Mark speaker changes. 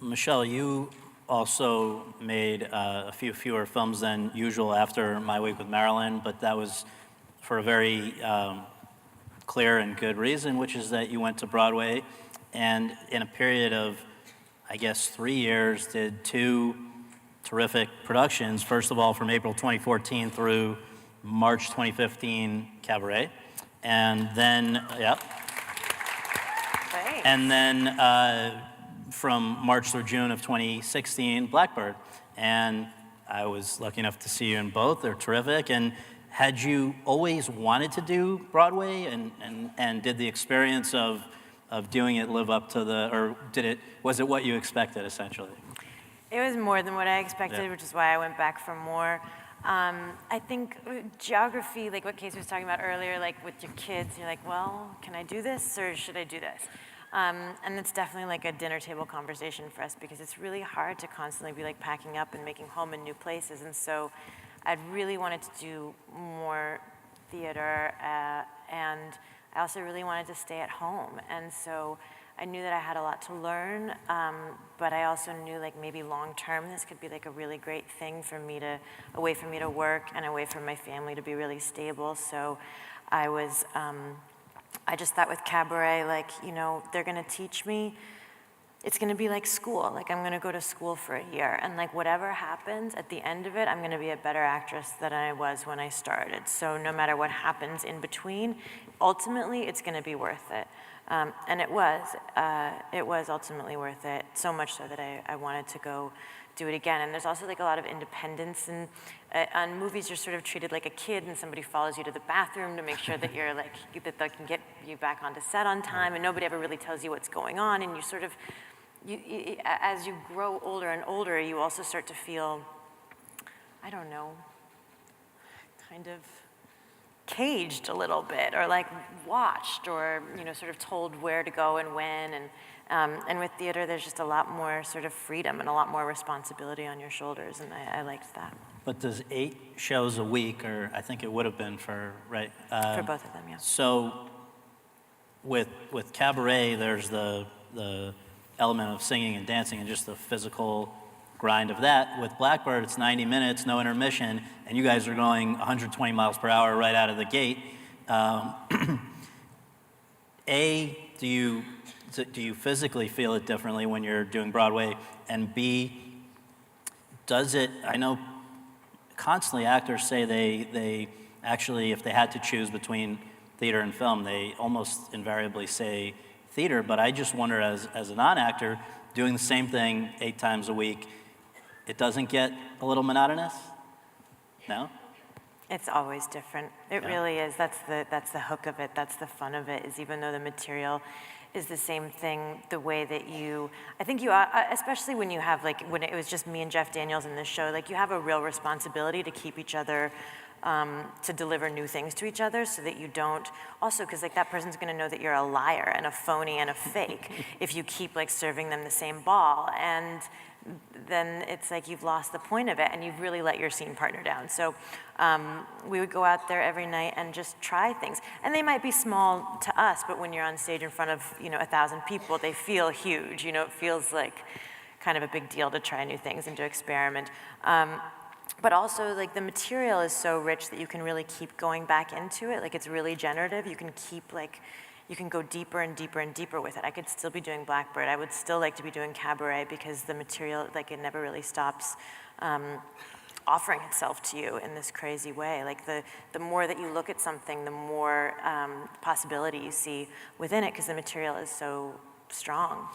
Speaker 1: Michelle, you also made a few fewer films than usual after My Week with Marilyn, but that was for a very clear and good reason, which is that you went to Broadway and in a period of, I guess, 3 years, did two terrific productions. First of all, from April 2014 through March 2015, Cabaret. And then, yep.
Speaker 2: Thanks.
Speaker 1: And then from March through June of 2016, Blackbird. And I was lucky enough to see you in both. They're terrific. And had you always wanted to do Broadway, and did the experience of doing it live up to the, or was it what you expected essentially?
Speaker 2: It was more than what I expected, which is why I went back for more. I think geography, like what Casey was talking about earlier, like with your kids, you're like, well, can I do this or should I do this? And it's definitely like a dinner table conversation for us because it's really hard to constantly be like packing up and making home in new places. And so I'd really wanted to do more theater, and I also really wanted to stay at home. And so I knew that I had a lot to learn, but I also knew like maybe long term this could be like a really great thing for me to, a way for me to work and a way for my family to be really stable. So I was, I just thought with Cabaret, like, you know, they're gonna teach me, it's gonna be like school, like I'm gonna go to school for a year, and like whatever happens at the end of it, I'm gonna be a better actress than I was when I started. So no matter what happens in between, ultimately it's gonna be worth it. And it was ultimately worth it, so much so that I wanted to go do it again. And there's also like a lot of independence, and on movies you're sort of treated like a kid and somebody follows you to the bathroom to make sure that you're like, that they can get you back onto set on time, and nobody ever really tells you what's going on, and you sort of, as you grow older and older, you also start to feel, I don't know, kind of caged a little bit, or like watched, or you know, sort of told where to go and when, and with theater there's just a lot more sort of freedom and a lot more responsibility on your shoulders, and I liked that.
Speaker 1: But does 8 shows a week, or I think it would have been for, right?
Speaker 2: For both of them, yeah.
Speaker 1: So with Cabaret, there's the element of singing and dancing and just the physical grind of that. With Blackbird, it's 90 minutes, no intermission, and you guys are going 120 miles per hour right out of the gate. A, do you physically feel it differently when you're doing Broadway? And B, does it, I know constantly actors say they actually, if they had to choose between theater and film, they almost invariably say theater, but I just wonder, as a non-actor, doing the same thing 8 times a week, it doesn't get a little monotonous? No?
Speaker 2: It's always different. It really is. That's the hook of it. That's the fun of it, is even though the material is the same thing, the way that I think you, especially when you have, like, when it was just me and Jeff Daniels in this show, like, you have a real responsibility to keep each other, to deliver new things to each other, so that you don't, also because like that person's gonna know that you're a liar and a phony and a fake if you keep like serving them the same ball, and then it's like you've lost the point of it and you've really let your scene partner down. So we would go out there every night and just try things, and they might be small to us, but when you're on stage in front of 1,000 people, they feel huge. It feels like kind of a big deal to try new things and to experiment. But also, like, the material is so rich that you can really keep going back into it. Like, it's really generative. You can keep, like, you can go deeper and deeper and deeper with it. I could still be doing Blackbird. I would still like to be doing Cabaret, because the material, like, it never really stops offering itself to you in this crazy way. Like, the more that you look at something, the more possibility you see within it, because the material is so strong.